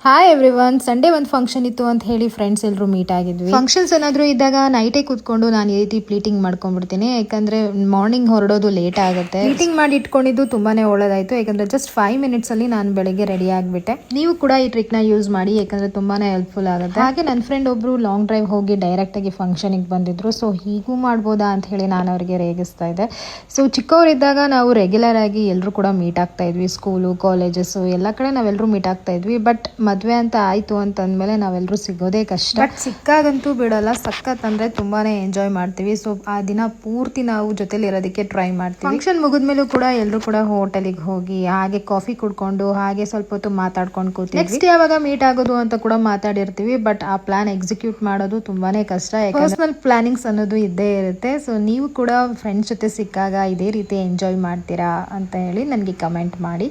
Hi everyone, Sunday ಒಂದು function ಇತ್ತು ಅಂತ ಹೇಳಿ ಫ್ರೆಂಡ್ಸ್ ಎಲ್ಲರೂ ಮೀಟ್ ಆಗಿದ್ವಿ. ಫಂಕ್ಷನ್ಸ್ ಏನಾದರೂ ಇದ್ದಾಗ ನೈಟೇ ಕೂತ್ಕೊಂಡು ನಾನು ಈ ರೀತಿ ಪ್ಲೀಟಿಂಗ್ ಮಾಡ್ಕೊಂಡ್ಬಿಡ್ತೀನಿ, ಯಾಕಂದ್ರೆ ಮಾರ್ನಿಂಗ್ ಹೊರಡೋದು ಲೇಟ್ ಆಗುತ್ತೆ. ಪ್ಲೀಟಿಂಗ್ ಮಾಡಿ ಇಟ್ಕೊಂಡಿದ್ದು ತುಂಬಾನೇ ಒಳ್ಳೇದಾಯ್ತು, ಯಾಕಂದ್ರೆ ಜಸ್ಟ್ 5 minutes ಅಲ್ಲಿ ನಾನು ಬೆಳಿಗ್ಗೆ ರೆಡಿ ಆಗಿಬಿಟ್ಟೆ. ನೀವು ಕೂಡ ಈ ಟ್ರಿಕ್ ನ ಯೂಸ್ ಮಾಡಿ, ಯಾಕಂದ್ರೆ ತುಂಬಾನೇ ಹೆಲ್ಪ್ಫುಲ್ ಆಗುತ್ತೆ. ಹಾಗೆ ನನ್ನ ಫ್ರೆಂಡ್ ಒಬ್ರು ಲಾಂಗ್ ಡ್ರೈವ್ ಹೋಗಿ ಡೈರೆಕ್ಟ್ ಆಗಿ ಫಂಕ್ಷನ್ಗೆ ಬಂದಿದ್ರು. ಸೊ ಹೀಗೂ ಮಾಡ್ಬೋದಾ ಅಂತ ಹೇಳಿ ನಾನು ಅವರಿಗೆ ರೇಗಿಸ್ತಾ ಇದ್ದೆ. ಸೊ ಚಿಕ್ಕವರಿದ್ದಾಗ ನಾವು ರೆಗ್ಯುಲರ್ ಆಗಿ ಎಲ್ಲರೂ ಕೂಡ ಮೀಟ್ ಆಗ್ತಾ ಇದ್ವಿ, ಸ್ಕೂಲು ಕಾಲೇಜಸ್ ಎಲ್ಲ ಕಡೆ ನಾವೆಲ್ಲರೂ ಮೀಟ್ ಆಗ್ತಾ ಇದ್ವಿ. ಬಟ್ ಮದುವೆ ಅಂತ ಆಯ್ತು ಅಂತಂದ್ಮೇಲೆ ನಾವೆಲ್ಲರೂ ಸಿಗೋದೇ ಕಷ್ಟ. ಬಟ್ ಸಿಕ್ಕಾಗಂತೂ ಬಿಡಲ್ಲ, ಸಖತ್ ಅಂದ್ರೆ ತುಂಬಾನೇ ಎಂಜಾಯ್ ಮಾಡ್ತೀವಿ. ಸೊ ಆ ದಿನ ಪೂರ್ತಿ ನಾವು ಜೊತೆಲಿ ಇರೋದಕ್ಕೆ ಟ್ರೈ ಮಾಡ್ತೀವಿ. ಫಂಕ್ಷನ್ ಮುಗಿದ್ಮೇಲೂ ಕೂಡ ಎಲ್ಲರೂ ಕೂಡ ಹೋಟೆಲಿಗೆ ಹೋಗಿ ಹಾಗೆ ಕಾಫಿ ಕುಡ್ಕೊಂಡು ಹಾಗೆ ಸ್ವಲ್ಪ ಹೊತ್ತು ಮಾತಾಡ್ಕೊಂಡು ಕೂತೀವಿ. ನೆಕ್ಸ್ಟ್ ಯಾವಾಗ ಮೀಟ್ ಆಗೋದು ಅಂತ ಕೂಡ ಮಾತಾಡಿರ್ತೀವಿ. ಬಟ್ ಆ ಪ್ಲಾನ್ ಎಕ್ಸಿಕ್ಯೂಟ್ ಮಾಡೋದು ತುಂಬಾನೇ ಕಷ್ಟ. ಪರ್ಸನಲ್ ಪ್ಲಾನಿಂಗ್ಸ್ ಅನ್ನೋದು ಇದ್ದೇ ಇರುತ್ತೆ. ಸೊ ನೀವು ಕೂಡ ಫ್ರೆಂಡ್ಸ್ ಜೊತೆ ಸಿಕ್ಕಾಗ ಇದೇ ರೀತಿ ಎಂಜಾಯ್ ಮಾಡ್ತೀರಾ ಅಂತ ಹೇಳಿ ನನಗೆ ಕಮೆಂಟ್ ಮಾಡಿ.